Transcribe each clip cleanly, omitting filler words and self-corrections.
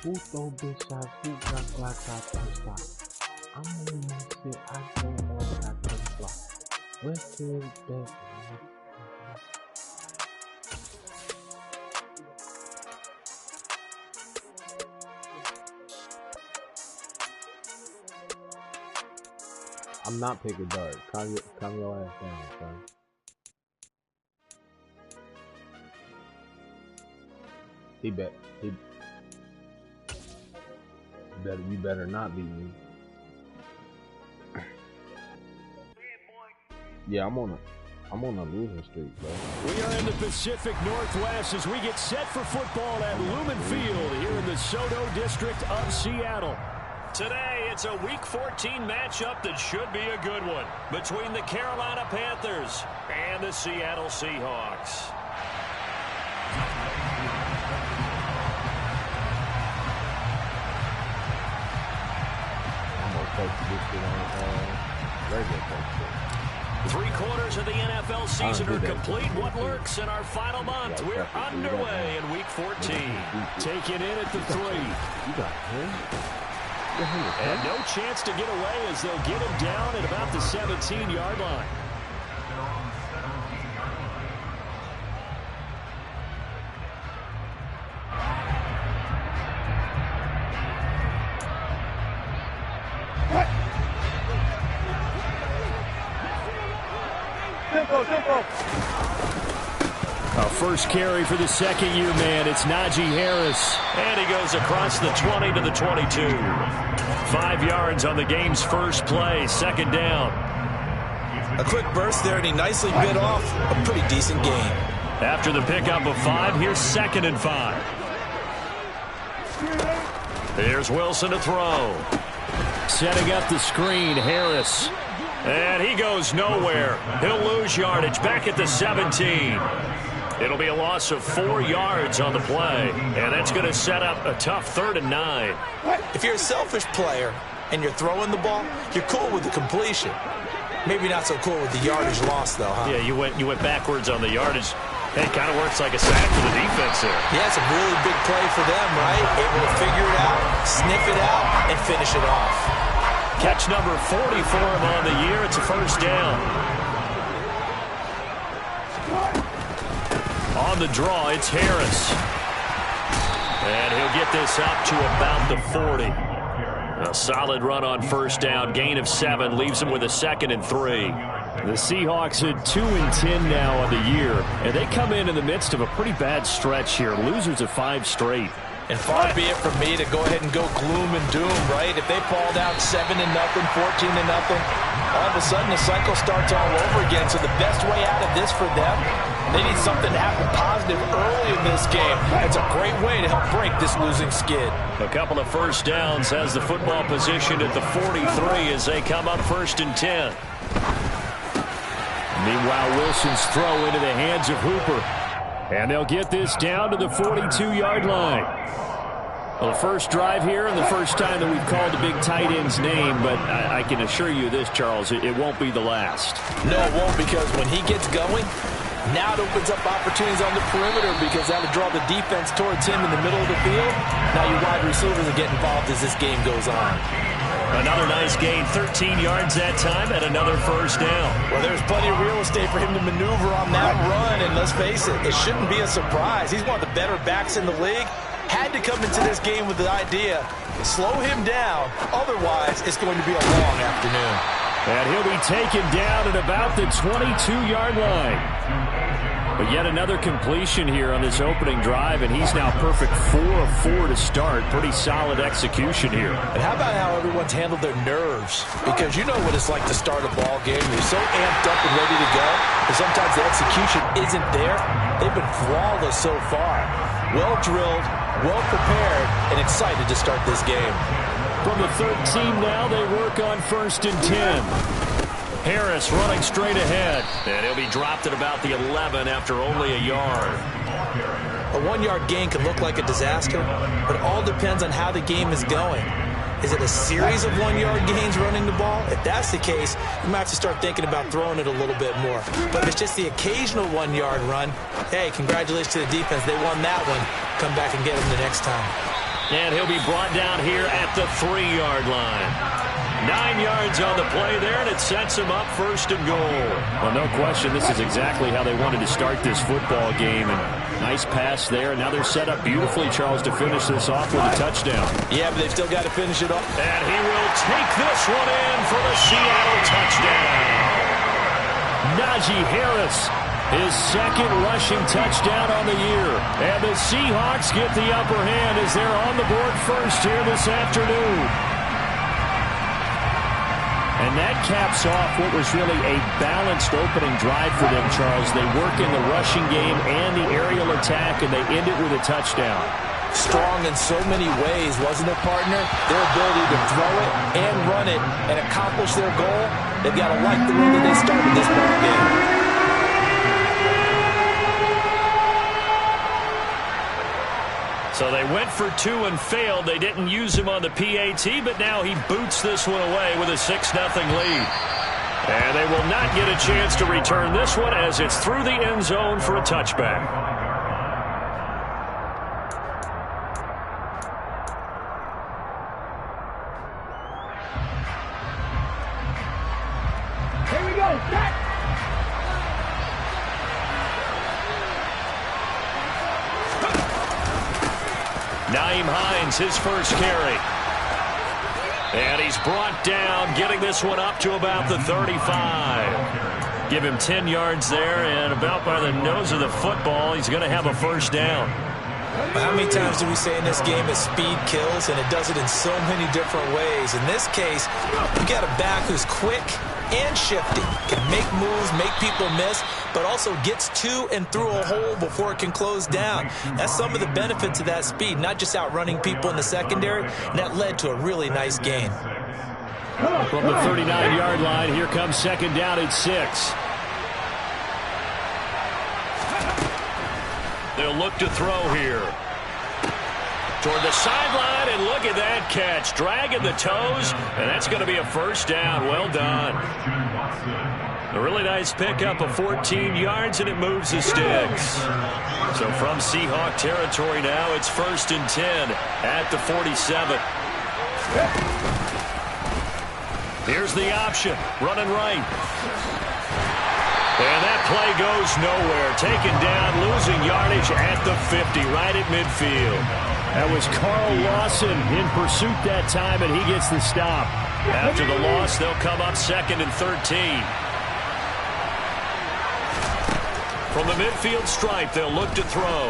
Who throw big shots? Who got block shots and stop? I'm on my shit. I go on that to the block. West to back. I'm not picking dart. Calm your ass down, son. You better not beat me. Yeah, I'm on a losing streak, bro. We are in the Pacific Northwest as we get set for football at Lumen Field here in the Soto district of Seattle. Today, it's a Week 14 matchup that should be a good one between the Carolina Panthers and the Seattle Seahawks. Three-quarters of the NFL season are complete. What lurks in our final month? We're underway in Week 14. Taken in at the 3. You got him? And no chance to get away as they'll get him down at about the 17-yard line. First carry for the second-year man. It's Najee Harris. And he goes across the 20 to the 22. 5 yards on the game's first play. Second down. A quick burst there, and he nicely bit off a pretty decent gain. After the pickup of 5, here's 2nd and 5. Here's Wilson to throw. Setting up the screen, Harris. And he goes nowhere. He'll lose yardage back at the 17. It'll be a loss of 4 yards on the play, and that's going to set up a tough 3rd and 9. If you're a selfish player and you're throwing the ball, you're cool with the completion. Maybe not so cool with the yardage loss, though, huh? Yeah, you went backwards on the yardage. It kind of works like a sack for the defense there. Yeah, it's a really big play for them, right? Able to figure it out, sniff it out, and finish it off. Catch number 40 for him on the year. It's a first down. On the draw, it's Harris. And he'll get this up to about the 40. A solid run on first down. Gain of 7 leaves him with a 2nd and 3. The Seahawks at 2-10 now on the year. And they come in the midst of a pretty bad stretch here. Losers of 5 straight. And far be it from me to go ahead and go gloom and doom, right? If they fall down 7-0, 14-0, all of a sudden the cycle starts all over again. So the best way out of this for them, they need something to happen positive early in this game. It's a great way to help break this losing skid. A couple of first downs has the football positioned at the 43 as they come up 1st and 10. Meanwhile, Wilson's throw into the hands of Hooper. And they'll get this down to the 42-yard line. Well, the first drive here and the first time that we've called the big tight end's name, but I can assure you this, Charles, it won't be the last. No, it won't, because when he gets going, now it opens up opportunities on the perimeter because that'll draw the defense towards him in the middle of the field. Now your wide receivers will get involved as this game goes on. Another nice gain, 13 yards that time, and another first down. Well, there's plenty of real estate for him to maneuver on that run, and let's face it, it shouldn't be a surprise. He's one of the better backs in the league. Had to come into this game with the idea, slow him down, otherwise it's going to be a long afternoon. And he'll be taken down at about the 22-yard line. But yet another completion here on this opening drive, and he's now perfect 4 of 4 to start. Pretty solid execution here. And how about how everyone's handled their nerves? Because you know what it's like to start a ball game. You're so amped up and ready to go, and sometimes the execution isn't there. They've been flawless so far. Well drilled, well prepared, and excited to start this game. From the 13 now, they work on 1st and 10. Harris running straight ahead, and he'll be dropped at about the 11 after only a yard. A 1-yard gain can look like a disaster, but it all depends on how the game is going. Is it a series of 1-yard gains running the ball? If that's the case, you might have to start thinking about throwing it a little bit more. But if it's just the occasional 1-yard run, hey, congratulations to the defense. They won that one. Come back and get them the next time. And he'll be brought down here at the 3-yard line. 9 yards on the play there, and it sets him up first and goal. Well, no question, this is exactly how they wanted to start this football game. And nice pass there, and now they're set up beautifully, Charles, to finish this off with a touchdown. Yeah, but they've still got to finish it off. And he will take this one in for the Seattle touchdown. Najee Harris, his second rushing touchdown on the year. And the Seahawks get the upper hand as they're on the board first here this afternoon. And that caps off what was really a balanced opening drive for them, Charles. They work in the rushing game and the aerial attack, and they end it with a touchdown. Strong in so many ways, wasn't it, partner? Their ability to throw it and run it and accomplish their goal, they've got to like the way that they started this ball game. So they went for 2 and failed. They didn't use him on the PAT, but now he boots this one away with a 6-0 lead. And they will not get a chance to return this one as it's through the end zone for a touchback. Here we go, set! Nyheim Hines, his first carry. And he's brought down, getting this one up to about the 35. Give him 10 yards there, and about by the nose of the football, he's going to have a first down. How many times do we say in this game that speed kills, and it does it in so many different ways? In this case, you got a back who's quick and shifty, can make moves, make people miss, but also gets to and through a hole before it can close down. That's some of the benefits of that speed, not just outrunning people in the secondary, and that led to a really nice gain. From the 39-yard line, here comes second down at 6. They'll look to throw here. Toward the sideline, and look at that catch. Dragging the toes, and that's going to be a first down. Well done. A really nice pickup of 14 yards, and it moves the sticks. So from Seahawk territory now, it's 1st and 10 at the 47. Here's the option. Running right. And that play goes nowhere. Taken down, losing yardage at the 50, right at midfield. That was Carl Lawson in pursuit that time, and he gets the stop. After the loss, they'll come up 2nd and 13. From the midfield stripe, they'll look to throw.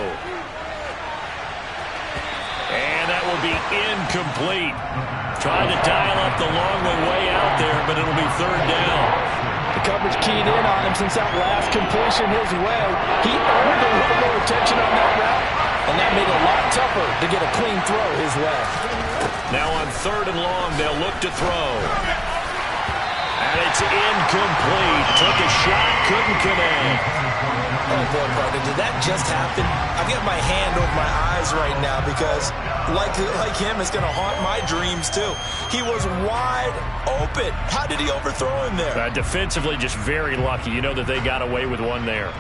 And that will be incomplete. Trying to dial up the long one way out there, but it'll be 3rd down. The coverage keyed in on him since that last completion his way. He earned a little more attention on that route, and that made it a lot tougher to get a clean throw his way. Now on 3rd and long, they'll look to throw. And it's incomplete. Took a shot, couldn't connect. Oh, boy, partner, did that just happen? I've got my hand over my eyes right now because, like him, it's going to haunt my dreams, too. He was wide open. How did he overthrow him there? Defensively, just very lucky. You know that they got away with one there.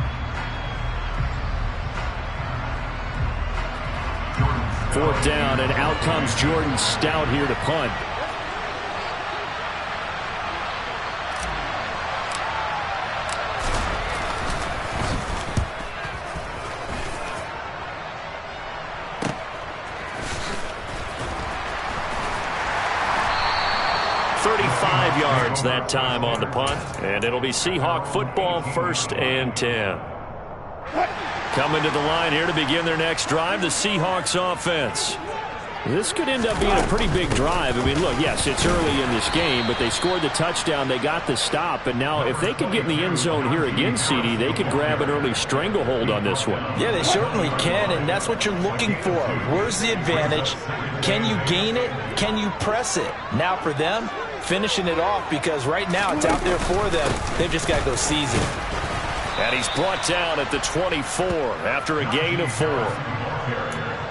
4th down, and out comes Jordan Stout here to punt. Yards that time on the punt, and it'll be Seahawk football, 1st and 10. Coming to the line here to begin their next drive, the Seahawks offense. This could end up being a pretty big drive. I mean, look, yes, it's early in this game, but they scored the touchdown, they got the stop, and now if they could get in the end zone here again, CD, they could grab an early stranglehold on this one. Yeah, they certainly can, and that's what you're looking for. Where's the advantage? Can you gain it? Can you press it? Now for them, finishing it off, because right now it's out there for them. They've just got to go seize it. And he's brought down at the 24 after a gain of 4.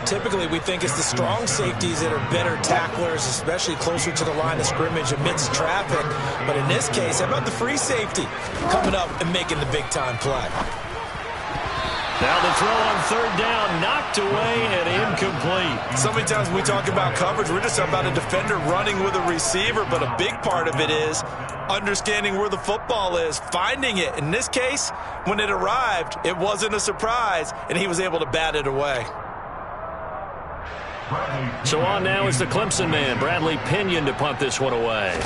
Typically, we think it's the strong safeties that are better tacklers, especially closer to the line of scrimmage amidst traffic. But in this case, how about the free safety coming up and making the big-time play? Now the throw on 3rd down, knocked away and incomplete. So many times when we talk about coverage, we're just about a defender running with a receiver, but a big part of it is understanding where the football is, finding it. In this case, when it arrived, it wasn't a surprise, and he was able to bat it away. So on now is the Clemson man, Bradley Pinion, to punt this one away.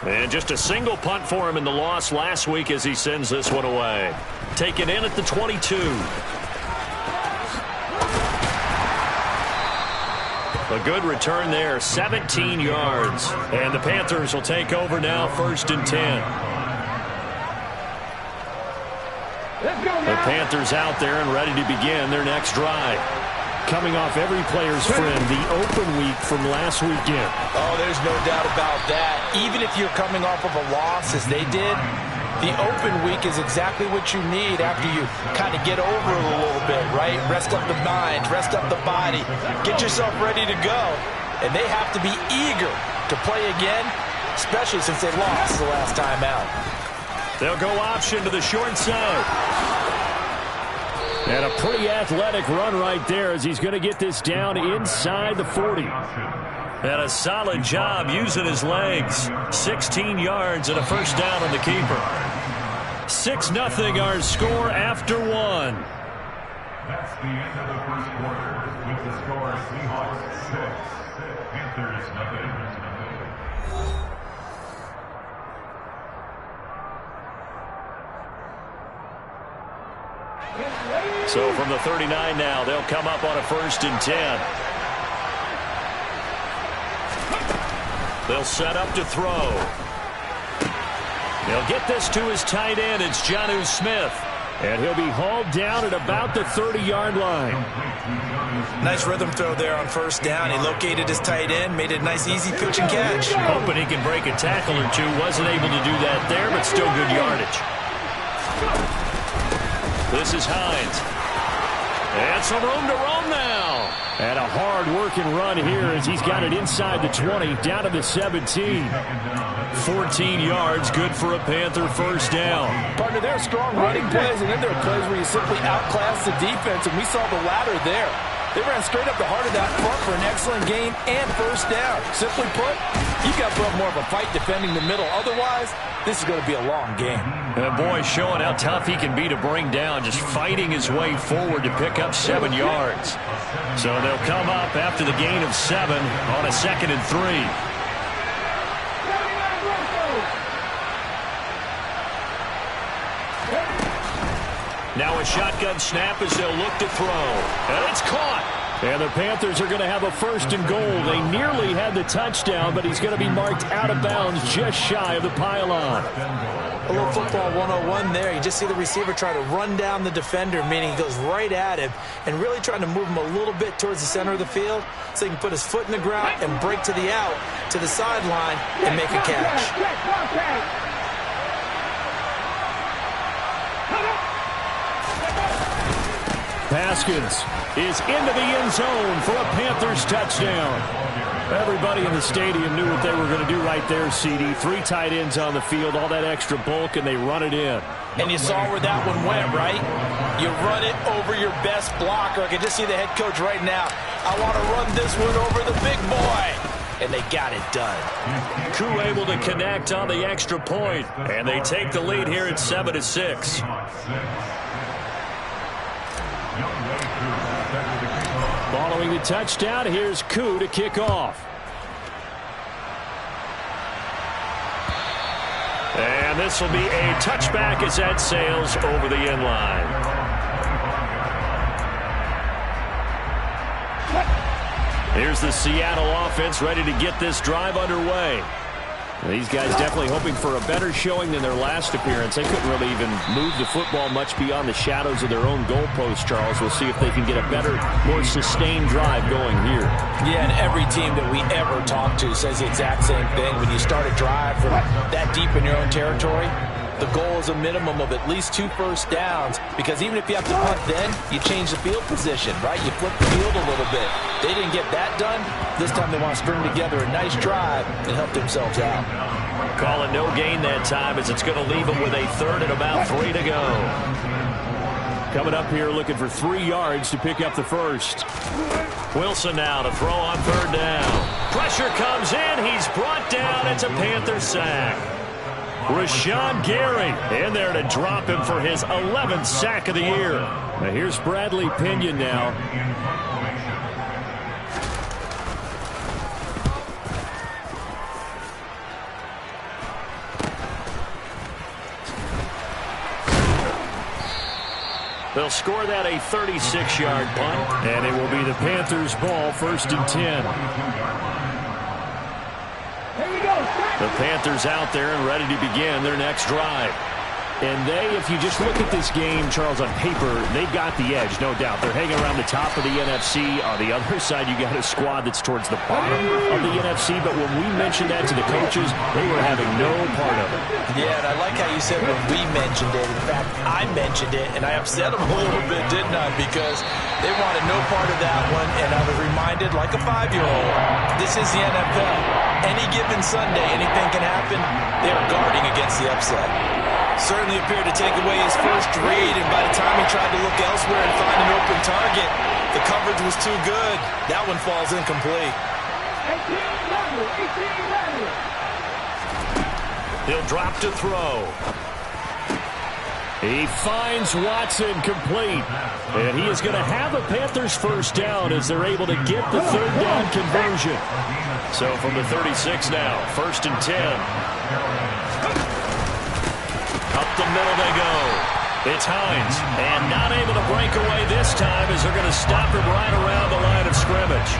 And just a single punt for him in the loss last week as he sends this one away. Taken in at the 22. A good return there, 17 yards. And the Panthers will take over now, 1st and 10. The Panthers out there and ready to begin their next drive. Coming off every player's friend, the open week from last weekend. Oh, there's no doubt about that. Even if you're coming off of a loss, as they did, the open week is exactly what you need after you kind of get over it a little bit, right? Rest up the mind, rest up the body, get yourself ready to go. And they have to be eager to play again, especially since they lost the last time out. They'll go option to the short side. And a pretty athletic run right there as he's going to get this down inside the 40. And a solid job using his legs. 16 yards and a first down on the keeper. 6-0 our score after one. That's the end of the first quarter with the score Seahawks 6, Panthers 0. So from the 39 now, they'll come up on a 1st and 10. They'll set up to throw. They'll get this to his tight end. It's Jonnu Smith. And he'll be hauled down at about the 30-yard line. Nice rhythm throw there on 1st down. He located his tight end, made a nice easy pitch and catch. Hoping he can break a tackle or two. Wasn't able to do that there, but still good yardage. This is Hines. And some room to roam now. And a hard-working run here as he's got it inside the 20, down to the 17. 14 yards, good for a Panther first down. Partner, there are strong running plays, and then there are plays where you simply outclass the defense, and we saw the latter there. They ran straight up the heart of that front for an excellent gain and first down. Simply put, you've got to put up more of a fight defending the middle. Otherwise, this is going to be a long game. And boy, showing how tough he can be to bring down, just fighting his way forward to pick up 7 yards. So they'll come up after the gain of 7 on a 2nd and 3. Now a shotgun snap as they'll look to throw. And it's caught. And the Panthers are going to have a 1st and goal. They nearly had the touchdown, but he's going to be marked out of bounds just shy of the pylon. A little football 101 there. You just see the receiver try to run down the defender, meaning he goes right at him and really trying to move him a little bit towards the center of the field so he can put his foot in the ground and break to the out, to the sideline, and make a catch. Haskins is into the end zone for a Panthers touchdown. Everybody in the stadium knew what they were going to do right there, CD. 3 tight ends on the field, all that extra bulk, and they run it in. And you saw where that one went, right? You run it over your best blocker. I can just see the head coach right now. I want to run this one over the big boy. And they got it done. Koo able to connect on the extra point. And they take the lead here at 7-6. Following the touchdown, here's Koo to kick off. And this will be a touchback as that sails over the end line. Here's the Seattle offense ready to get this drive underway. These guys definitely hoping for a better showing than their last appearance. They couldn't really even move the football much beyond the shadows of their own goalpost, Charles. We'll see if they can get a better, more sustained drive going here. Yeah, and every team that we ever talk to says the exact same thing. When you start a drive from that deep in your own territory, the goal is a minimum of at least 2 first downs, because even if you have to punt then, you change the field position, right? You flip the field a little bit. They didn't get that done. This time they want to string together a nice drive and help themselves out. Calling no gain that time as it's going to leave them with a 3rd and about 3 to go. coming up here looking for 3 yards to pick up the first. Wilson now to throw on third down. Pressure comes in. He's brought down. It's a Panther sack. Rashawn Gary in there to drop him for his 11th sack of the year. Now here's Bradley Pinion now. They'll score that a 36-yard punt. And it will be the Panthers' ball, 1st and 10. The Panthers out there and ready to begin their next drive. And if you just look at this game, Charles, on paper, they've got the edge, no doubt. They're hanging around the top of the NFC. On the other side, you got a squad that's towards the bottom of the NFC. But when we mentioned that to the coaches, they were having no part of it. Yeah, and I like how you said when we mentioned it. In fact, I mentioned it, and I upset them a little bit, didn't I? Because they wanted no part of that one, and I was reminded, like a 5-year-old, this is the NFL. Any given Sunday, anything can happen. They are guarding against the upset. Certainly appeared to take away his first read, and by the time he tried to look elsewhere and find an open target, the coverage was too good. That one falls incomplete. He'll drop to throw. He finds Watson complete. And he is going to have a Panthers first down as they're able to get the third down conversion. So from the 36 now, 1st and 10. Up the middle they go. It's Hines. And not able to break away this time as they're going to stop him right around the line of scrimmage.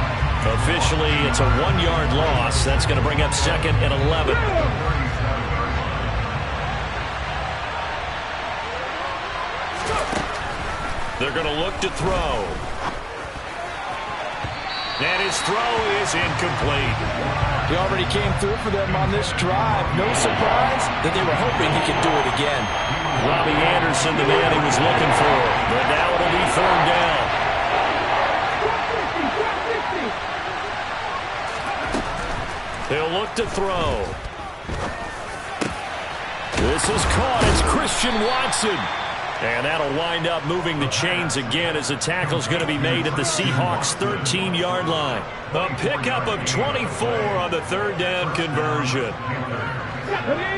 Officially, it's a 1-yard loss. That's going to bring up 2nd and 11. They're going to look to throw. And his throw is incomplete. He already came through for them on this drive. No surprise that they were hoping he could do it again. Robbie Anderson, the man he was looking for. But now it'll be 3rd down. They'll look to throw. This is caught. It's Christian Watson. And that'll wind up moving the chains again as the tackle's going to be made at the Seahawks' 13-yard line. A pickup of 24 on the 3rd down conversion.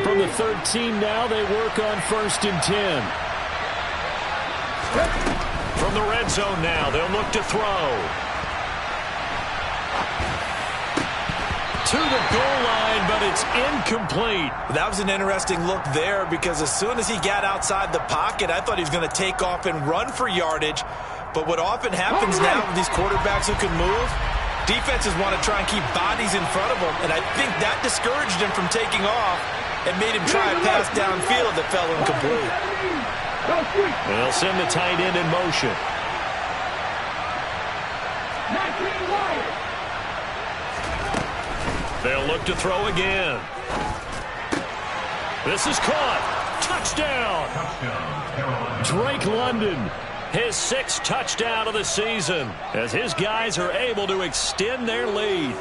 From the 13 now, they work on 1st and 10. From the red zone now, they'll look to throw. To the goal line, but it's incomplete. That was an interesting look there because as soon as he got outside the pocket, I thought he was going to take off and run for yardage. But what often happens now with these quarterbacks who can move, defenses want to try and keep bodies in front of them, and I think that discouraged him from taking off and made him try a pass downfield that fell incomplete. They'll send the tight end in motion. They'll look to throw again. This is caught. Touchdown. Drake London. His 6th touchdown of the season as his guys are able to extend their lead.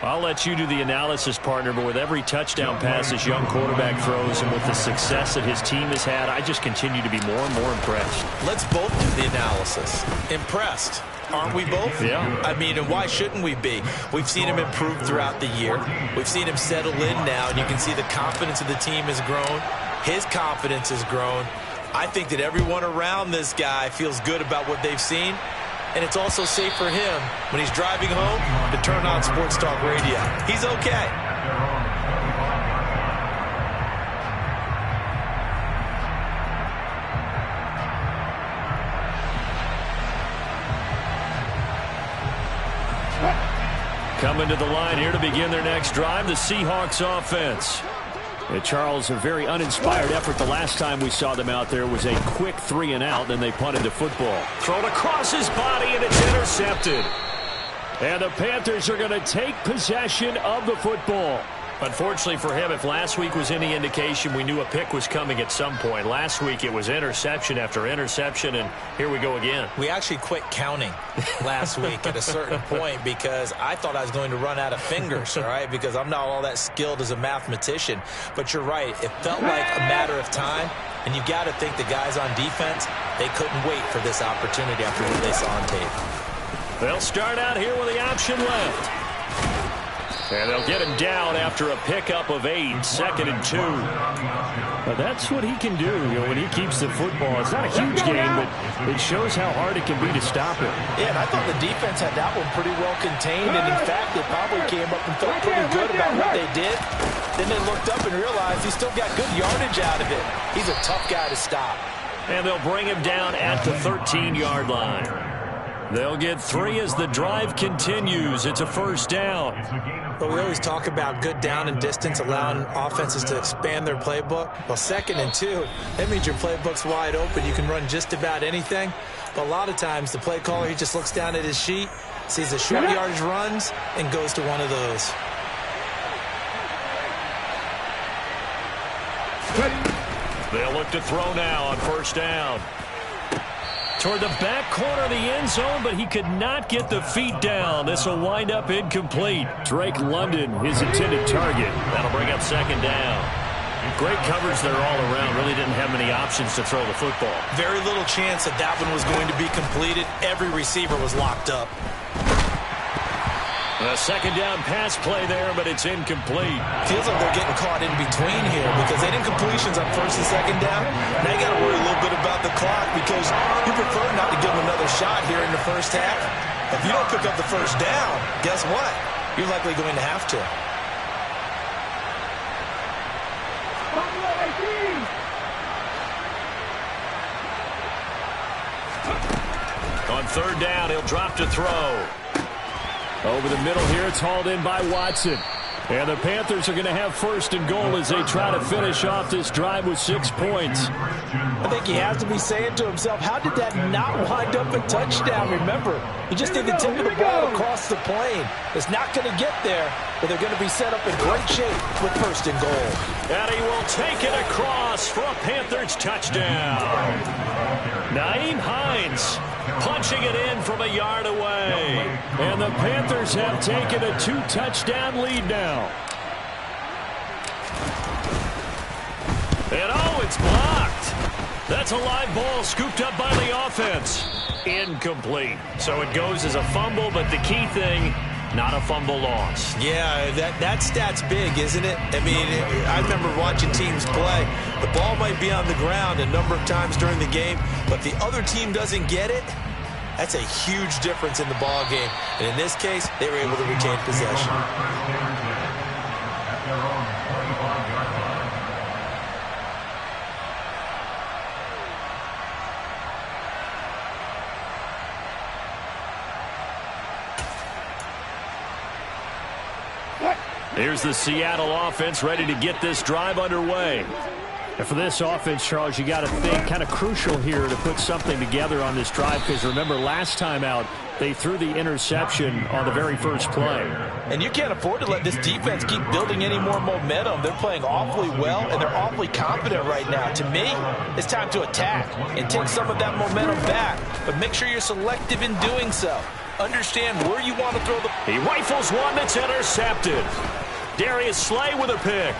I'll let you do the analysis, partner, but with every touchdown pass this young quarterback throws and with the success that his team has had, I just continue to be more and more impressed. Let's both do the analysis. Impressed. Aren't we both? Yeah. I mean, and why shouldn't we be? We've seen him improve throughout the year. We've seen him settle in now, and you can see the confidence of the team has grown. His confidence has grown. I think that everyone around this guy feels good about what they've seen, and it's also safe for him when he's driving home to turn on Sports Talk Radio. He's okay. Coming to the line here to begin their next drive, the Seahawks offense. Charles, a very uninspired effort. The last time we saw them out there was a quick 3-and-out, then they punted the football. Thrown across his body, and it's intercepted. And the Panthers are going to take possession of the football. Unfortunately for him, if last week was any indication, we knew a pick was coming at some point. Last week it was interception after interception, and here we go again. We actually quit counting last week at a certain point because I thought I was going to run out of fingers, all right, because I'm not all that skilled as a mathematician. But you're right. It felt like a matter of time And you got to think the guys on defense, they couldn't wait for this opportunity after what they saw on tape. They'll start out here with the option left. And they'll get him down after a pickup of 8, 2nd and 2. Well, that's what he can do, when he keeps the football. It's not a huge game, but it shows how hard it can be to stop him. Yeah, and I thought the defense had that one pretty well contained, and in fact, they probably came up and felt pretty good about what they did. Then they looked up and realized he still got good yardage out of it. He's a tough guy to stop. And they'll bring him down at the 13-yard line. They'll get 3 as the drive continues. It's a first down. But we always talk about good down and distance, allowing offenses to expand their playbook. Well, 2nd and 2, that means your playbook's wide open. You can run just about anything. But a lot of times, the play caller, he just looks down at his sheet, sees the short yardage runs, and goes to one of those. They'll look to throw now on first down. Toward the back corner of the end zone, but he could not get the feet down. This will wind up incomplete. Drake London, his intended target. That'll bring up 2nd down. Great coverage there all around. Really didn't have many options to throw the football. Very little chance that that one was going to be completed. Every receiver was locked up. A 2nd down pass play there, but it's incomplete. Feels like they're getting caught in between here because they didn't completions on 1st and 2nd down. Now you got to worry a little bit about the clock because you prefer not to give them another shot here in the first half. If you don't pick up the first down, guess what? You're likely going to have to. On 3rd down, he'll drop to throw. Over the middle here, it's hauled in by Watson. And the Panthers are going to have 1st and goal as they try to finish off this drive with 6 points. I think he has to be saying to himself, how did that not wind up a touchdown? Remember, he just did the tip of the ball across the plane. It's not going to get there, but they're going to be set up in great shape with 1st and goal. And he will take it across for a Panthers touchdown. Nyheim Hines punching it in from a yard away. And the Panthers have taken a 2-touchdown lead now. And oh, it's blocked. That's a live ball scooped up by the offense. Incomplete. So it goes as a fumble, but the key thing, not a fumble loss. Yeah, that stat's big, isn't it? I mean, I remember watching teams play. The ball might be on the ground a number of times during the game, but the other team doesn't get it. That's a huge difference in the ball game. And in this case, they were able to retain possession. Here's the Seattle offense ready to get this drive underway. And for this offense, Charles, you got to think kind of crucial here to put something together on this drive because remember last time out they threw the interception on the very first play. And you can't afford to let this defense keep building any more momentum. They're playing awfully well and they're awfully confident right now. To me, it's time to attack and take some of that momentum back, but make sure you're selective in doing so. Understand where you want to throw the... He rifles one that's intercepted. Darius Slay with a pick.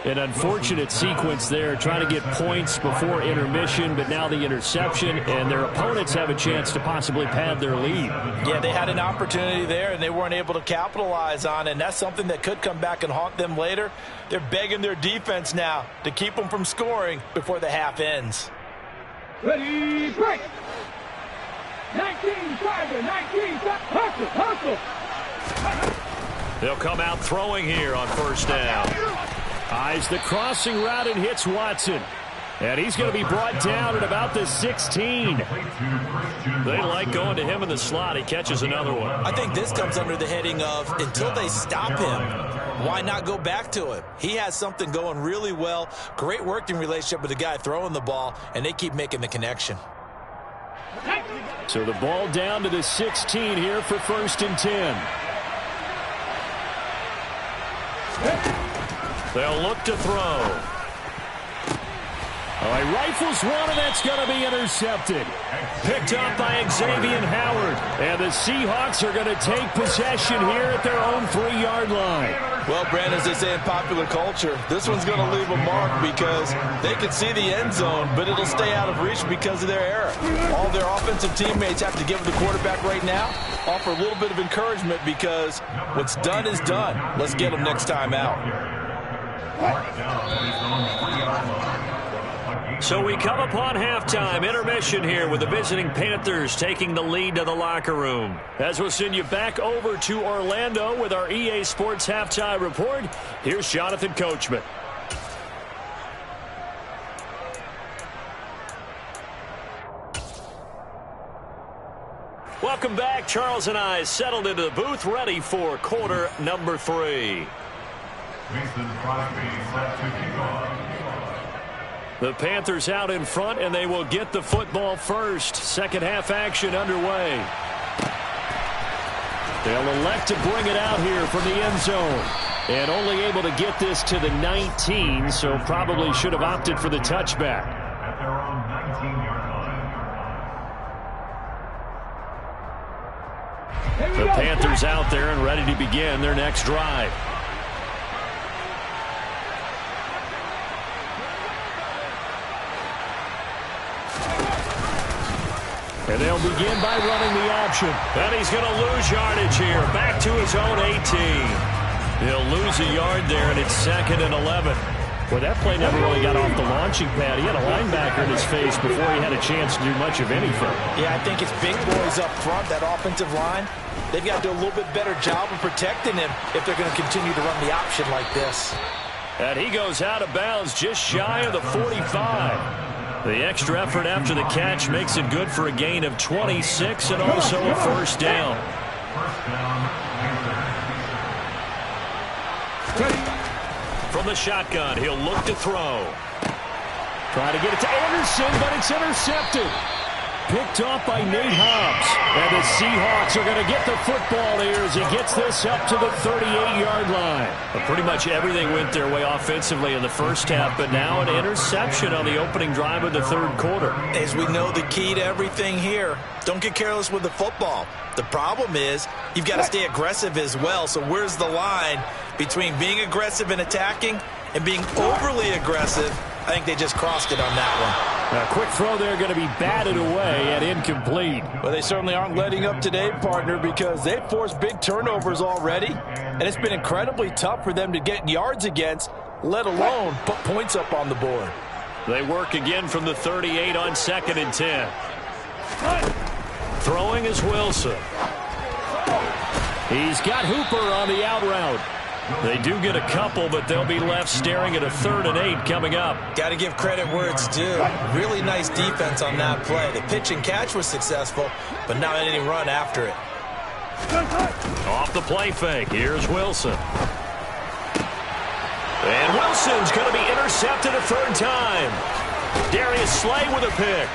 An unfortunate sequence there, trying to get points before intermission, but now the interception, and their opponents have a chance to possibly pad their lead. Yeah, they had an opportunity there, and they weren't able to capitalize on it, and that's something that could come back and haunt them later. They're begging their defense now to keep them from scoring before the half ends. Ready, break! 19, Tiger, 19, hustle, hustle! They'll come out throwing here on first down. Eyes the crossing route and hits Watson. And he's going to be brought down at about the 16. They like going to him in the slot. He catches another one. I think this comes under the heading of until they stop him, why not go back to him? He has something going really well. Great working relationship with the guy throwing the ball, and they keep making the connection. So the ball down to the 16 here for 1st and 10. They'll look to throw. Oh, he rifles one, and that's going to be intercepted. Picked up by Xavier Howard. And the Seahawks are going to take possession here at their own 3-yard line. Well, Brandon, as they say in popular culture, this one's going to leave a mark because they can see the end zone, but it'll stay out of reach because of their error. All their offensive teammates have to give the quarterback right now, offer a little bit of encouragement because what's done is done. Let's get them next time out. So we come upon halftime, intermission here with the visiting Panthers taking the lead to the locker room. As we'll send you back over to Orlando with our EA Sports Halftime Report, here's Jonathan Coachman. Welcome back. Charles and I settled into the booth, ready for quarter number 3. The Panthers out in front, and they will get the football first. Second half action underway. They'll elect to bring it out here from the end zone. And only able to get this to the 19, so probably should have opted for the touchback. At their own 19-yard line. The Panthers out there and ready to begin their next drive. And they'll begin by running the option. And he's going to lose yardage here. Back to his own 18. He'll lose a yard there, and it's 2nd and 11. Well, that play never really got off the launching pad. He had a linebacker in his face before he had a chance to do much of anything. Yeah, I think it's big boys up front, that offensive line. They've got to do a little bit better job of protecting him if they're going to continue to run the option like this. And he goes out of bounds just shy of the 45. The extra effort after the catch makes it good for a gain of 26 and also a first down. From the shotgun, he'll look to throw. Try to get it to Anderson, but it's intercepted. Picked off by Nate Hobbs. And the Seahawks are going to get the football here as he gets this up to the 38-yard line. But pretty much everything went their way offensively in the first half, but now an interception on the opening drive of the third quarter. As we know, the key to everything here, don't get careless with the football. The problem is you've got to stay aggressive as well. So where's the line between being aggressive and attacking and being overly aggressive? I think they just crossed it on that one. A quick throw there going to be batted away and incomplete. Well, they certainly aren't letting up today, partner, because they've forced big turnovers already. And it's been incredibly tough for them to get yards against, let alone put points up on the board. They work again from the 38 on 2nd and 10. Throwing is Wilson. He's got Hooper on the out route. They do get a couple, but they'll be left staring at a 3rd and 8 coming up. Got to give credit where it's due. Really nice defense on that play. The pitch and catch was successful, but not any run after it. Off the play fake, here's Wilson. And Wilson's going to be intercepted a 3rd time. Darius Slay with a pick.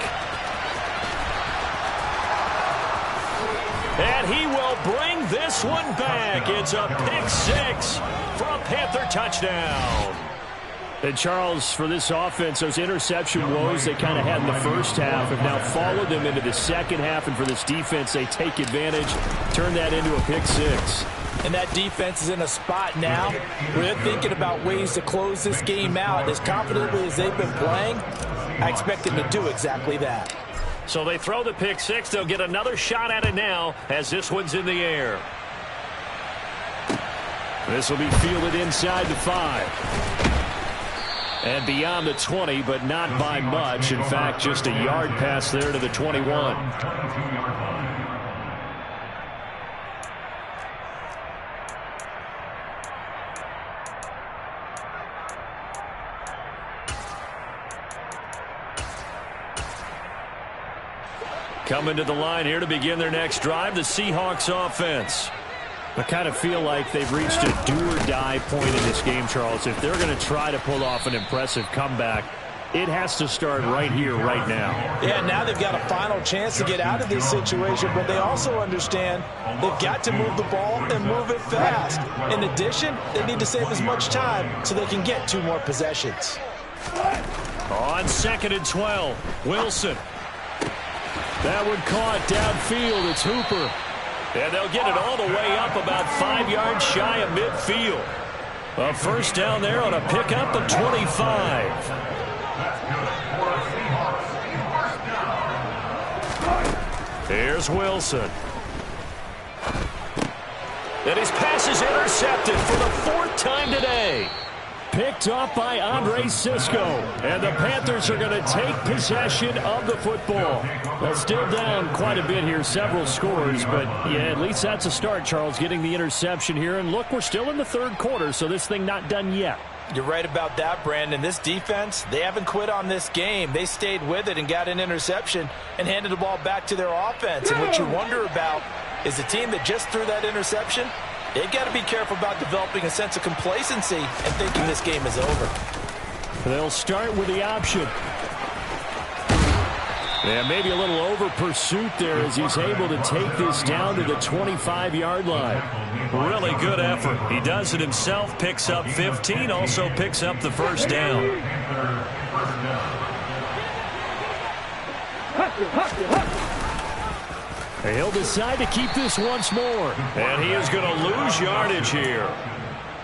And he will bring this one back. It's a pick 6 for a Panther touchdown. And Charles, for this offense, those interception woes they kind of had in the first half have now followed them into the second half. And for this defense, they take advantage, turn that into a pick 6. And that defense is in a spot now where they're thinking about ways to close this game out. As confidently as they've been playing, I expect them to do exactly that. So they throw the pick 6. They'll get another shot at it now as this one's in the air. This will be fielded inside the 5. And beyond the 20, but not by much. In fact, just a yard pass there to the 21. Coming to the line here to begin their next drive, the Seahawks offense. I kind of feel like they've reached a do-or-die point in this game, Charles. If they're going to try to pull off an impressive comeback, it has to start right here, right now. Yeah, now they've got a final chance to get out of this situation, but they also understand they've got to move the ball and move it fast. In addition, they need to save as much time so they can get 2 more possessions. On On 2nd and 12, Wilson. That one caught downfield. It's Hooper. And they'll get it all the way up about 5 yards shy of midfield. A first down there on a pickup of 25. Here's Wilson. And his pass is intercepted for the 4th time today. Picked off by Andre Sisco. And the Panthers are going to take possession of the football. Well, still down quite a bit here, several scores. But, yeah, at least that's a start, Charles, getting the interception here. And, look, we're still in the 3rd quarter, so this thing not done yet. You're right about that, Brandon. This defense, they haven't quit on this game. They stayed with it and got an interception and handed the ball back to their offense. And what you wonder about is the team that just threw that interception, they've got to be careful about developing a sense of complacency and thinking this game is over. They'll start with the option. Yeah, maybe a little over pursuit there as he's able to take this down to the 25-yard line. Really good effort. He does it himself, picks up 15, also picks up the first down. He'll decide to keep this once more. And he is going to lose yardage here.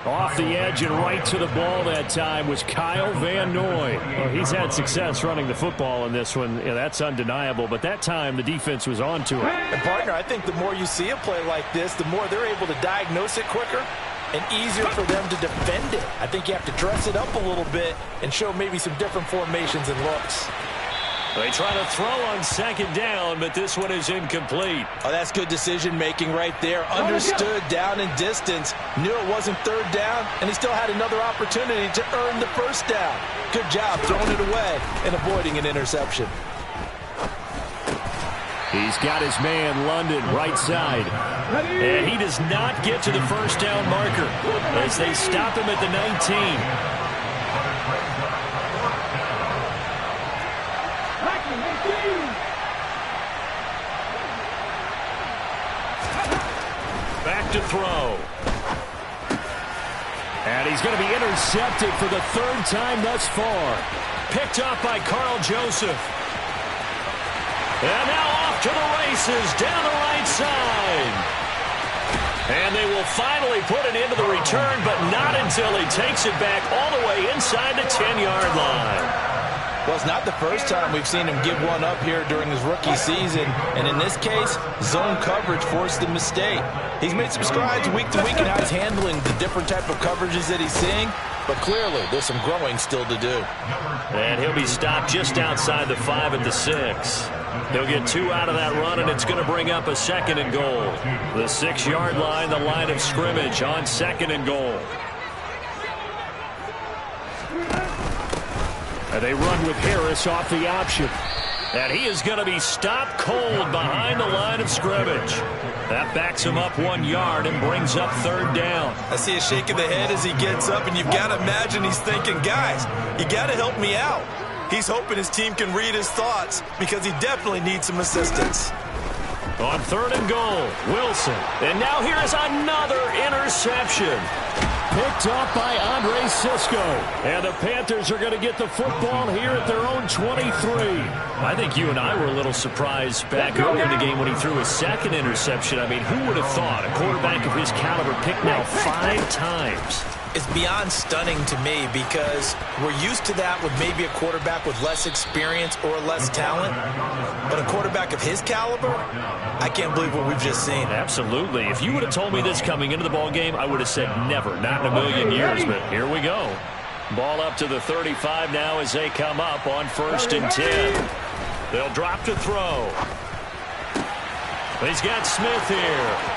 Off the edge and right to the ball that time was Kyle Van Noy. Well, he's had success running the football in this one. Yeah, that's undeniable. But that time, the defense was on to it. And, partner, I think the more you see a play like this, the more they're able to diagnose it quicker and easier for them to defend it. I think you have to dress it up a little bit and show maybe some different formations and looks. They try to throw on 2nd down, but this one is incomplete. Oh, that's good decision-making right there. Understood down and distance. Knew it wasn't 3rd down, and he still had another opportunity to earn the first down. Good job throwing it away and avoiding an interception. He's got his man, London, right side. And he does not get to the first down marker as they stop him at the 19. Back to throw. And he's going to be intercepted for the 3rd time thus far. Picked up by Carl Joseph. And now off to the races down the right side. And they will finally put it into the return, but not until he takes it back all the way inside the 10-yard line. Well, it's not the first time we've seen him give one up here during his rookie season. And in this case, zone coverage forced the mistake. He's made some strides week to week in how he's handling the different type of coverages that he's seeing. But clearly, there's some growing still to do. And he'll be stopped just outside the 5 at the 6. He'll get 2 out of that run, and it's going to bring up a 2nd and goal. The 6-yard line, the line of scrimmage on 2nd and goal. And they run with Harris off the option. And he is going to be stopped cold behind the line of scrimmage. That backs him up 1 yard and brings up 3rd down. I see a shake of the head as he gets up, and you've got to imagine he's thinking, guys, you got to help me out. He's hoping his team can read his thoughts because he definitely needs some assistance. On 3rd and goal, Wilson. And now here is another interception. Picked off by Andre Sisco. And the Panthers are going to get the football here at their own 23. I think you and I were a little surprised back earlier in the game when he threw his 2nd interception. I mean, who would have thought a quarterback of his caliber picked now 5 times? It's beyond stunning to me because we're used to that with maybe a quarterback with less experience or less talent. But a quarterback of his caliber, I can't believe what we've just seen. Absolutely. If you would have told me this coming into the ball game, I would have said never, not in a million years. But here we go. Ball up to the 35 now as they come up on 1st and 10. They'll drop to throw. He's got Smith here.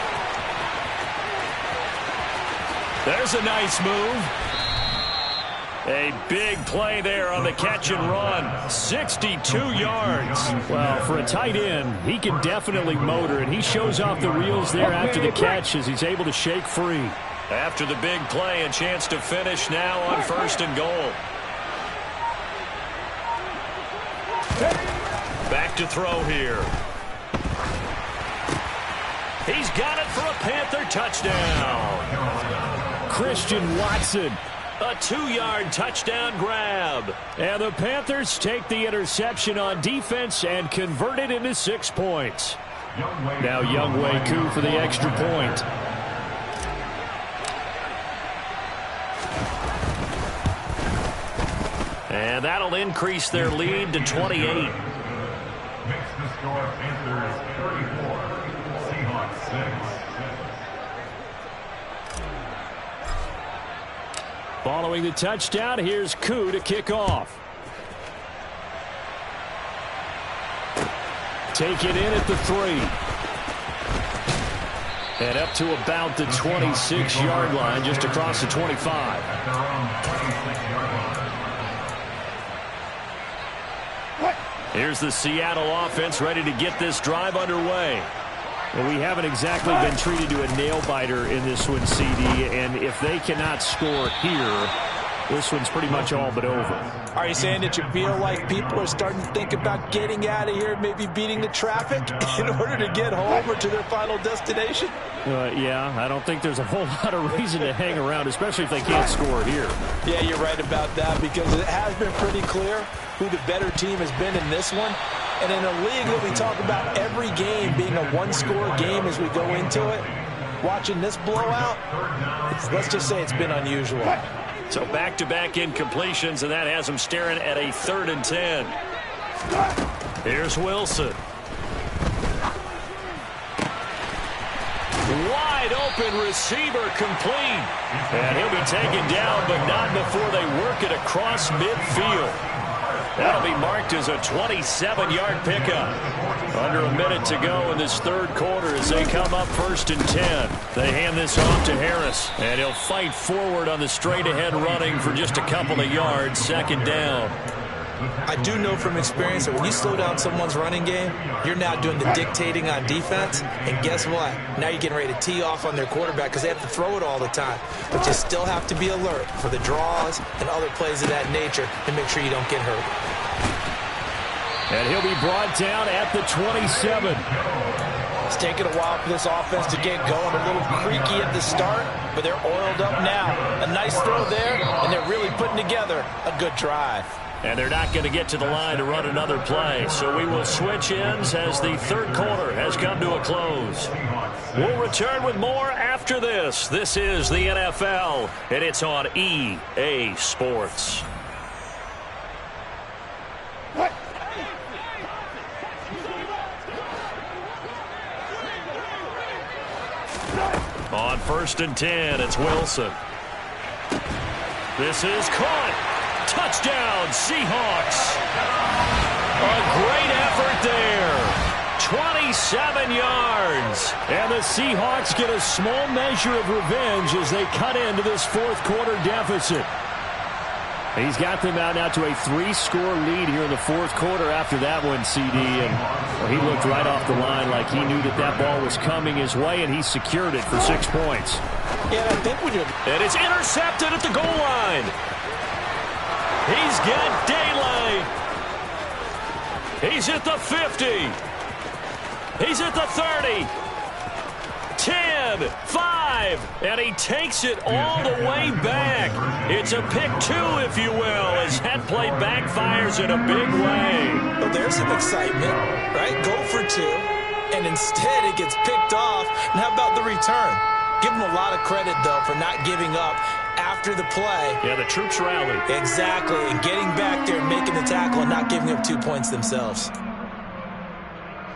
There's a nice move. A big play there on the catch and run. 62 yards. Well, for a tight end, he can definitely motor, and he shows off the reels there after the catch as he's able to shake free. After the big play, a chance to finish now on 1st and goal. Back to throw here. He's got it for a Panther touchdown. Christian Watson A 2-yard touchdown grab. And the Panthers take the interception on defense and convert it into 6 points. Now Younghoe Koo for the extra point. And that'll increase their lead to 28. Makes the score Panthers 34, Seahawks 6. Following the touchdown, here's Koo to kick off. Take it in at the 3. And up to about the 26-yard line, just across the 25. At their own 26-yard line. Here's the Seattle offense ready to get this drive underway. Well, we haven't exactly been treated to a nail-biter in this one, CD, and if they cannot score here, this one's pretty much all but over. Are you saying that you feel like people are starting to think about getting out of here, maybe beating the traffic in order to get home or to their final destination? Yeah, I don't think there's a whole lot of reason to hang around, especially if they can't score here. Yeah, you're right about that, because it has been pretty clear who the better team has been in this one. And in a league that we talk about every game being a one-score game as we go into it, watching this blowout, let's just say it's been unusual. So back-to-back incompletions, and that has them staring at a 3rd and 10. Here's Wilson. Wide open receiver complete. And he'll be taken down, but not before they work it across midfield. That'll be marked as a 27-yard pickup. Under a minute to go in this 3rd quarter as they come up 1st and 10. They hand this off to Harris, and he'll fight forward on the straight-ahead running for just a couple of yards, 2nd down. I do know from experience that when you slow down someone's running game, you're now doing the dictating on defense. And guess what? Now you're getting ready to tee off on their quarterback because they have to throw it all the time. But you still have to be alert for the draws and other plays of that nature to make sure you don't get hurt. And he'll be brought down at the 27. It's taken a while for this offense to get going. A little creaky at the start, but they're oiled up now. A nice throw there, and they're really putting together a good drive. And they're not going to get to the line to run another play. So we will switch ends as the 3rd quarter has come to a close. We'll return with more after this. This is the NFL, and it's on EA Sports. On 1st and 10, it's Wilson. This is caught. Touchdown, Seahawks. A great effort there. 27 yards. And the Seahawks get a small measure of revenge as they cut into this 4th quarter deficit. He's got them out now to a 3-score lead here in the 4th quarter after that one, CD. And he looked right off the line like he knew that that ball was coming his way, and he secured it for 6 points. Yeah, I think we did. And it's intercepted at the goal line. He's got daylight. He's at the 50. He's at the 30. 10, 5, and he takes it all the way back. It's a pick 2, if you will, as that play backfires in a big way. Well, there's some excitement, right? Go for 2, and instead it gets picked off. And how about the return? Give him a lot of credit, though, for not giving up after the play. Yeah, the troops rallied. Exactly, and getting back there and making the tackle and not giving up 2 points themselves.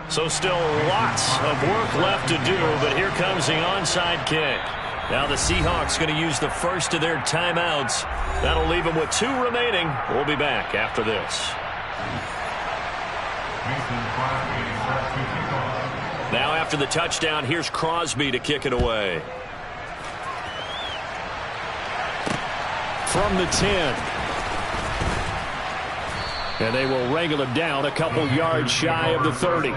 So still lots of work left to do, but here comes the onside kick. Now the Seahawks going to use the first of their timeouts. That'll leave them with 2 remaining. We'll be back after this. Now after the touchdown, here's Crosby to kick it away. From the 10. And they will wrangle him down a couple yards shy of the 30.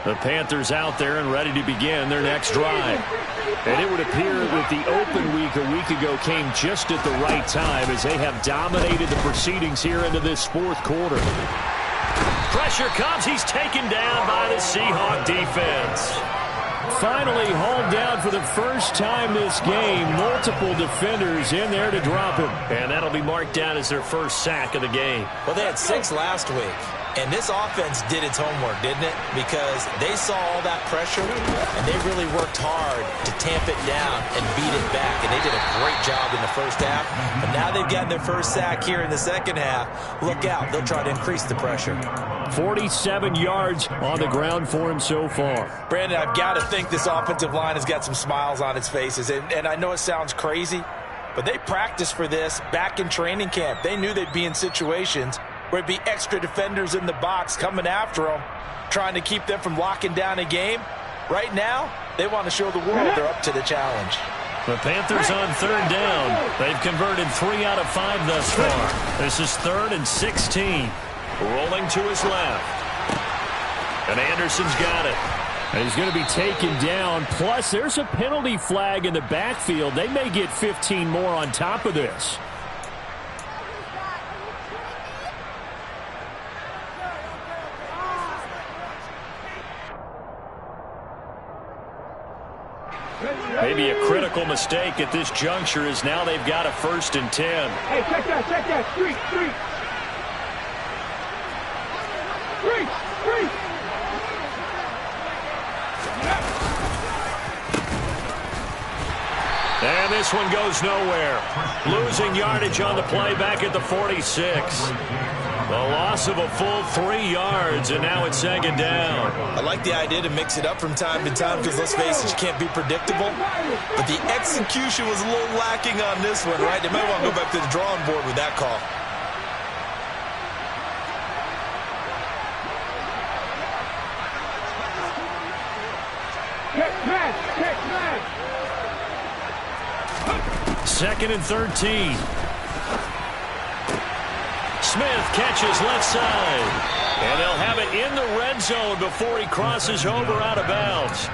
The Panthers out there and ready to begin their next drive. And it would appear that the open week a week ago came just at the right time as they have dominated the proceedings here into this 4th quarter. Pressure comes. He's taken down by the Seahawk defense. Finally hauled down for the first time this game. Multiple defenders in there to drop him. And that'll be marked down as their first sack of the game. Well, they had 6 last week. And this offense did its homework, didn't it? Because they saw all that pressure, and they really worked hard to tamp it down and beat it back. And they did a great job in the first half. But now they've gotten their first sack here in the second half. Look out. They'll try to increase the pressure. 47 yards on the ground for him so far. Brandon, I've got to think this offensive line has got some smiles on its faces. And I know it sounds crazy, but they practiced for this back in training camp. They knew they'd be in situations where it'd be extra defenders in the box coming after them, trying to keep them from locking down a game. Right now, they want to show the world they're up to the challenge. The Panthers on 3rd down. They've converted 3 out of 5 thus far. This is 3rd and 16. Rolling to his left. And Anderson's got it. And he's going to be taken down. Plus, there's a penalty flag in the backfield. They may get 15 more on top of this. Maybe a critical mistake at this juncture is now they've got a 1st and 10. Hey, check that. Street. And this one goes nowhere. Losing yardage on the play back at the 46. The loss of a full 3 yards, and now it's 2nd down. I like the idea to mix it up from time to time because, let's face it, you can't be predictable. But the execution was a little lacking on this one, right? They might want to go back to the drawing board with that call. Check match. 2nd and 13. Smith catches left side. And they'll have it in the red zone before he crosses over out of bounds.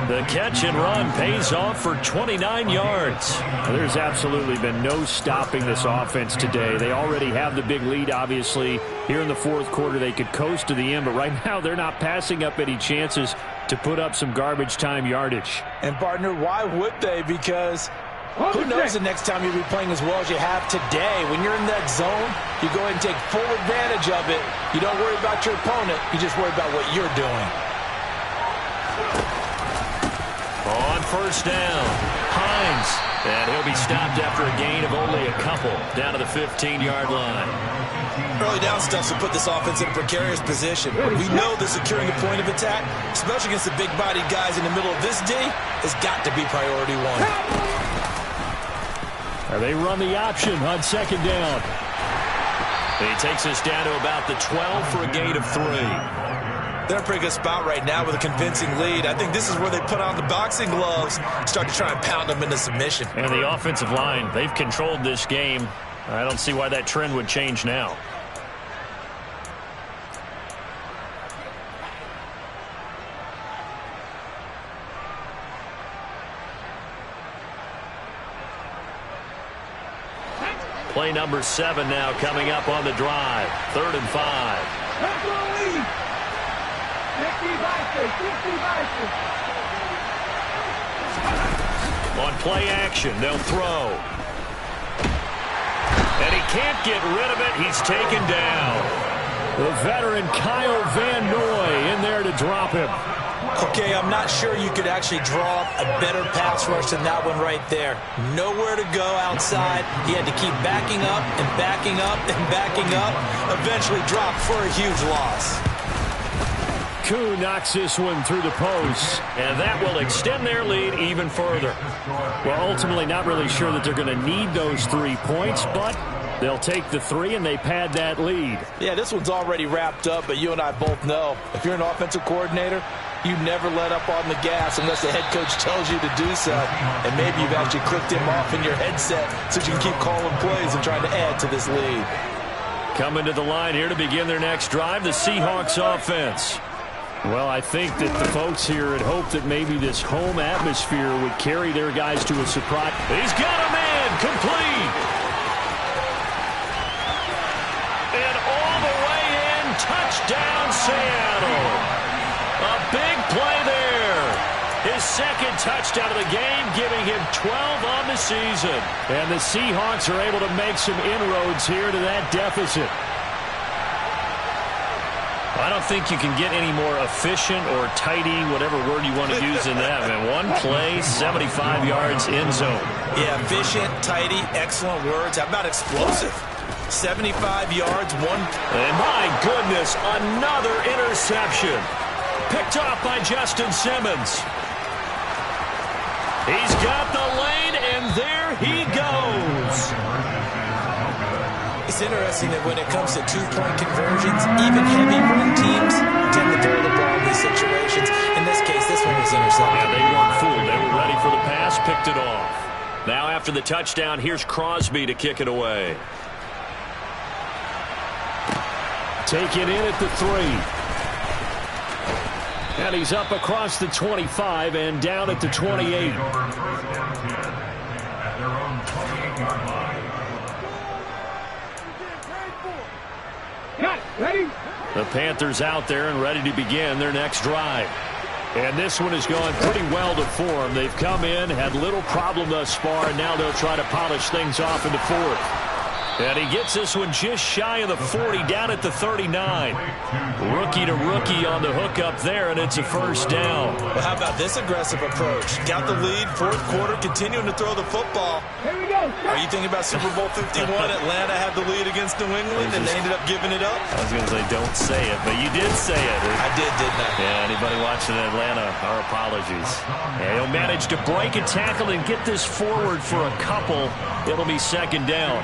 The catch and run pays off for 29 yards. There's absolutely been no stopping this offense today. They already have the big lead, obviously. Here in the 4th quarter, they could coast to the end, but right now they're not passing up any chances to put up some garbage time yardage. And, partner, why would they? Because who knows the next time you'll be playing as well as you have today. When you're in that zone, you go ahead and take full advantage of it. You don't worry about your opponent. You just worry about what you're doing. On 1st down, Hines. And he'll be stopped after a gain of only a couple down to the 15-yard line. Early down stuff to put this offense in a precarious position. We know that securing a point of attack, especially against the big-bodied guys in the middle of this D, has got to be priority 1. They run the option on 2nd down. He takes us down to about the 12 for a gain of 3. They're in a pretty good spot right now with a convincing lead. I think this is where they put on the boxing gloves, start to try and pound them into submission. And the offensive line, they've controlled this game. I don't see why that trend would change now. Play number 7 now coming up on the drive. 3rd and 5. On play action, they'll throw. And he can't get rid of it. He's taken down. The veteran Kyle Van Noy in there to drop him. Okay, I'm not sure you could actually draw up a better pass rush than that one right there. Nowhere to go outside. He had to keep backing up and backing up and backing up. Eventually dropped for a huge loss. Koo knocks this one through the post. And that will extend their lead even further. Well, ultimately not really sure that they're going to need those 3 points, but they'll take the 3 and they pad that lead. Yeah, this one's already wrapped up, but you and I both know if you're an offensive coordinator, you never let up on the gas unless the head coach tells you to do so. And maybe you've actually clicked him off in your headset so you can keep calling plays and trying to add to this lead. Coming to the line here to begin their next drive, the Seahawks offense. Well, I think that the folks here had hoped that maybe this home atmosphere would carry their guys to a surprise. He's got a man complete. And all the way in, touchdown. Touchdown, Seattle. A big play there. His second touchdown of the game, giving him 12 on the season. And the Seahawks are able to make some inroads here to that deficit. I don't think you can get any more efficient or tidy, whatever word you want to use in that. Man, one play, 75 yards, end zone. Yeah, efficient, tidy, excellent words. How about explosive? 75 yards, one. And my goodness, another interception. Picked off by Justin Simmons. He's got the lane, and there he goes. It's interesting that when it comes to two-point conversions, even heavy run teams tend to throw the ball in these situations. In this case, this one was intercepted. Yeah, they weren't fooled. They were ready for the pass, picked it off. Now after the touchdown, here's Crosby to kick it away. Taken in at the 3. And he's up across the 25 and down at the 28. Ready? The Panthers out there and ready to begin their next drive. And this one has gone pretty well to form. They've come in, had little problem thus far, and now they'll try to polish things off in the 4th. And he gets this one just shy of the 40, down at the 39. Rookie to rookie on the hook up there, and it's a first down. Well, how about this aggressive approach? Got the lead, 4th quarter, continuing to throw the football. Here we go. Are you thinking about Super Bowl 51? Atlanta had the lead against New England, and they ended up giving it up? I was going to say don't say it, but you did say it. I did, didn't I? Yeah, anybody watching Atlanta, our apologies. And he'll manage to break a tackle and get this forward for a couple. It'll be second down.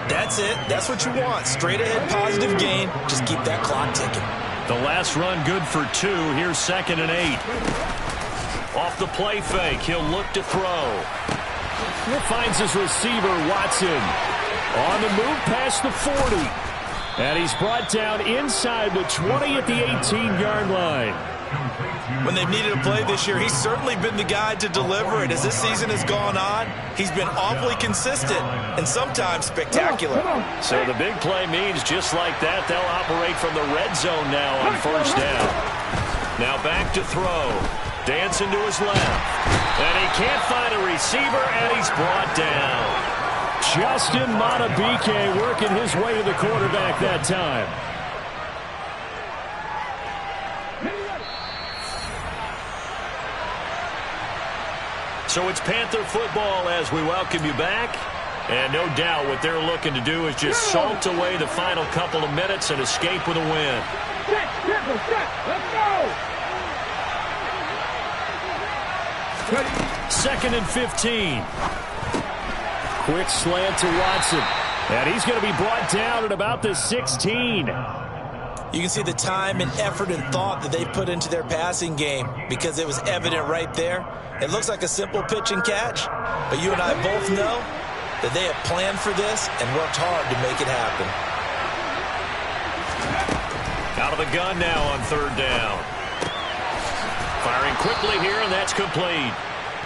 That's it. That's what you want. Straight ahead, positive gain. Just keep that clock ticking. The last run good for 2. Here's 2nd and 8. Off the play fake, he'll look to throw. He finds his receiver, Watson. On the move past the 40. And he's brought down inside the 20 at the 18-yard line. When they've needed a play this year, he's certainly been the guy to deliver it. As this season has gone on, he's been awfully consistent and sometimes spectacular. So the big play means just like that, they'll operate from the red zone now on first down. Now back to throw. Dancing to his left. And he can't find a receiver, and he's brought down. Justin Matabike working his way to the quarterback that time. So it's Panther football as we welcome you back. And no doubt what they're looking to do is just salt away the final couple of minutes and escape with a win. Let's go. 2nd and 15. Quick slant to Watson. And he's going to be brought down at about the 16. You can see the time and effort and thought that they put into their passing game because it was evident right there. It looks like a simple pitch and catch, but you and I both know that they have planned for this and worked hard to make it happen. Out of the gun now on 3rd down. Firing quickly here, and that's complete.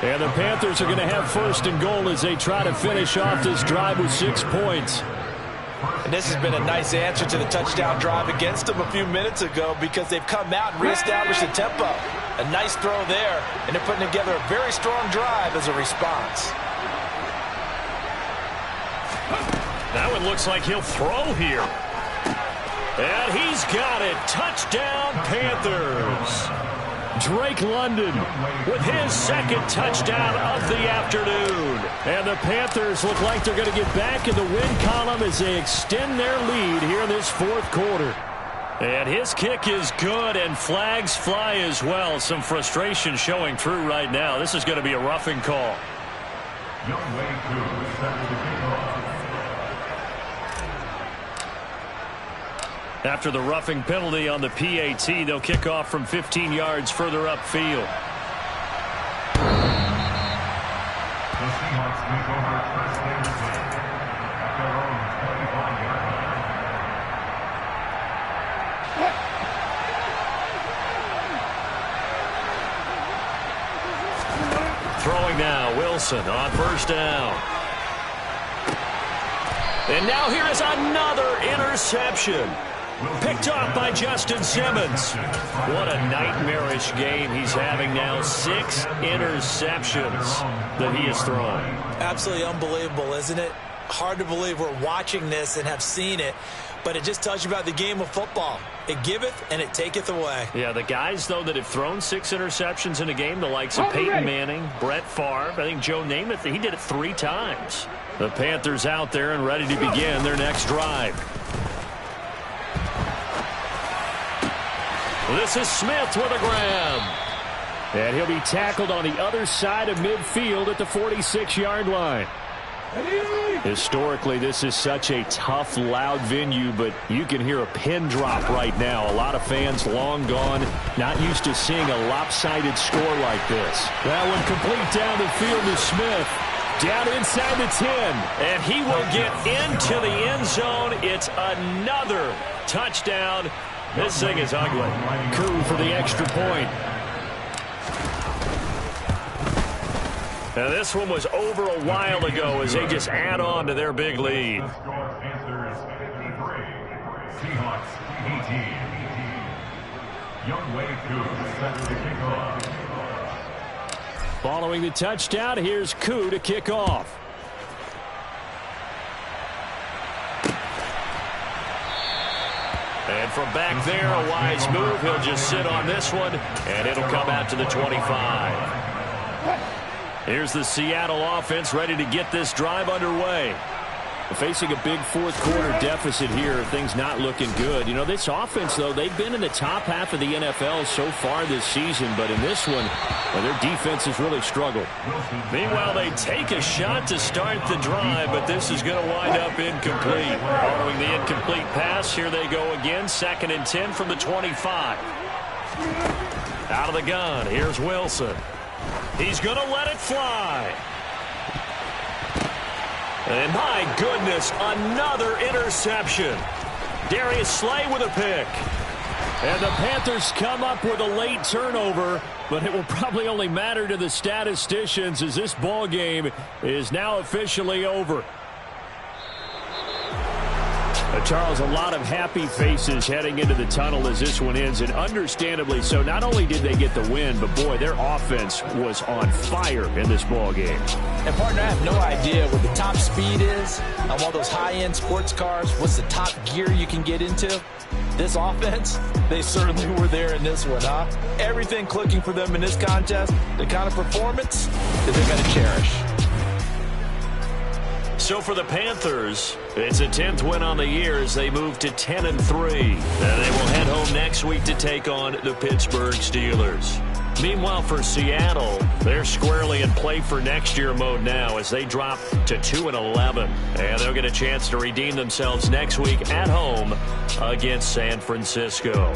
And the Panthers are going to have 1st and goal as they try to finish off this drive with 6 points. And this has been a nice answer to the touchdown drive against them a few minutes ago because they've come out and reestablished the tempo. A nice throw there, and they're putting together a very strong drive as a response. That one looks like he'll throw here. And he's got it. Touchdown, Panthers. Drake London with his 2nd touchdown of the afternoon. And the Panthers look like they're going to get back in the win column as they extend their lead here in this 4th quarter. And his kick is good, and flags fly as well. Some frustration showing through right now. This is going to be a roughing call. After the roughing penalty on the PAT, they'll kick off from 15 yards further upfield. The Seahawks take over 1st and 10 at their own 25-yard line. Throwing now, Wilson on 1st down. And now here is another interception. Picked off by Justin Simmons. What a nightmarish game he's having now. 6 interceptions that he has thrown. Absolutely unbelievable, isn't it? Hard to believe we're watching this and have seen it, but it just tells you about the game of football. It giveth and it taketh away. Yeah, the guys, though, that have thrown 6 interceptions in a game, the likes of Peyton Manning, Brett Favre, I think Joe Namath, he did it 3 times. The Panthers out there and ready to begin their next drive. This is Smith with a grab. And he'll be tackled on the other side of midfield at the 46-yard line. Historically, this is such a tough, loud venue, but you can hear a pin drop right now. A lot of fans long gone, not used to seeing a lopsided score like this. That one complete down the field to Smith. Down inside the 10. And he will get into the end zone. It's another touchdown. This thing is ugly. Coup for the extra point. Now this one was over a while ago as they just add on to their big lead. Panthers 3, Seahawks 18. Young Wei Koo set to kick off. Following the touchdown, here's Koo to kick off. And from back there, a wise move. He'll just sit on this one, and it'll come out to the 25. Here's the Seattle offense ready to get this drive underway. Facing a big fourth-quarter deficit here, things not looking good. You know, this offense, though, they've been in the top half of the NFL so far this season, but in this one, well, their defense has really struggled. Meanwhile, they take a shot to start the drive, but this is going to wind up incomplete. Following the incomplete pass, here they go again, 2nd and 10 from the 25. Out of the gun, here's Wilson. He's going to let it fly. And my goodness, another interception. Darius Slay with a pick. And the Panthers come up with a late turnover, but it will probably only matter to the statisticians as this ball game is now officially over. Charles, a lot of happy faces heading into the tunnel as this one ends, and understandably so. Not only did they get the win, but boy, their offense was on fire in this ball game. And partner, I have no idea what the top speed is on one of those high-end sports cars. What's the top gear you can get into? This offense, they certainly were there in this one, huh? Everything clicking for them in this contest, the kind of performance that they're going to cherish. So for the Panthers, it's a 10th win on the year as they move to 10-3. And they will head home next week to take on the Pittsburgh Steelers. Meanwhile, for Seattle, they're squarely in play for next year mode now as they drop to 2-11. And they'll get a chance to redeem themselves next week at home against San Francisco.